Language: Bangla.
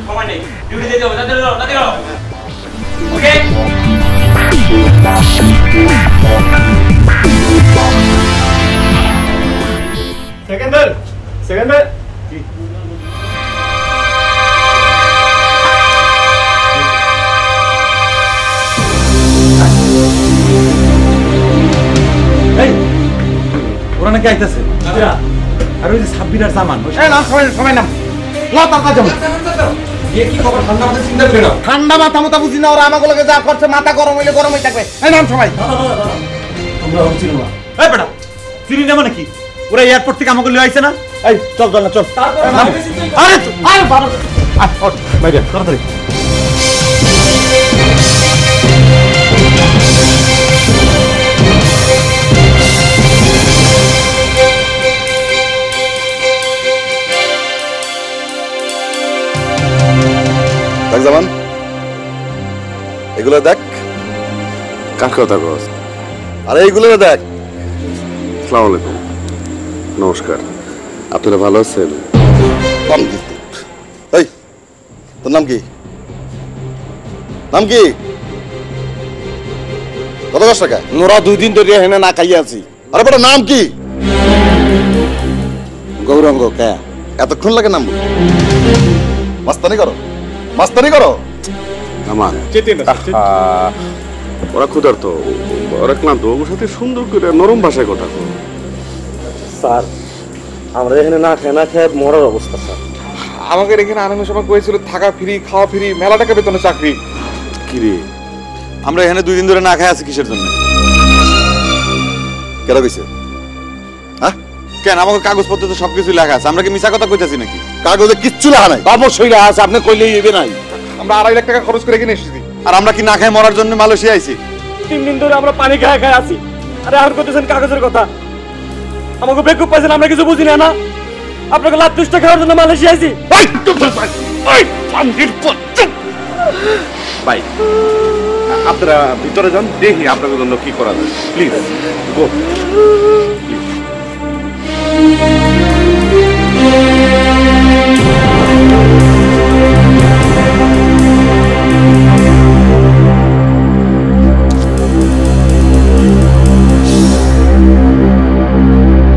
সময় নেই ডিউটি যেতে হবে তাড়াতাড়ি ওকে সেকেন্ডার ওরা নাকি আইতেছে আর ওই যে সাব্বিরার সামান নাম সময় নাম ঠান্ডা মাথা মতো বুঝি না ওরা আমাকে লোকে যা করছে মাথা গরম হইলে গরমই থাকবে নাম সবাই বেটা চিনি না মানে কি ওরা এয়ারপোর্ট থেকে আমাকে লিয়ে আইছে না এই চল চল না চল আরে তাড়াতাড়ি জামান এগুলো দেখ কার কথা কস আরে এইগুলো দেখ আসসালামু আলাইকুম নমস্কার আপনারা ভালো আছেন এই তোর নাম কি কত কষ্ট টাকা নোরা 2 দিন ধরে হেনে না খাইয়া আছি আরে বেটা নাম কি গৌরাঙ্গ কে এতক্ষণ লাগে নাম মাস্তানি করো আমার ওরা ক্ষুধার্ত ওরা ক্লান্ত ওর সাথে সুন্দর করে নরম ভাষায় কথা কো স্যার আমরা এখানে না খেয়ে মরার অবস্থা স্যার আমাদের এখানে আনানোর সময় কইছিল থাকা ফ্রি খাওয়া ফ্রি মেলা টাকা বেতনে চাকরি কি রে আমরা এখানে 2 দিন ধরে না খাই আছি কিসের জন্য কেন কইছে হ্যাঁ কেন আমাদের কাগজপত্র তো সবকিছু লেখা আছে আমরা কি মিছা কথা কইতাছি নাকি কাগজে কিচ্ছু লেখা নাই অবশ্যই লেখা আছে আপনি কইলেই হবে নাই আমরা 2.5 লাখ টাকা খরচ করে কিনে এসেছি আর আমরা কি না খাই মরার জন্য মালয়েশিয়া আইছি 3 দিন ধরে আমরা পানি খায় আছি আরে আর কইতেছেন কাগজের কথা আমাকে বেকুব পাইছেন আমরা কিছু বুঝি না আপনাকে লাভ দুষ্ট খাওয়ার জন্য মালয়েশিয়া আইছি ভাই আপনারা ভিতরে যান দেখি আপনাদের জন্য কি করা যায় প্লিজ গো প্লিজ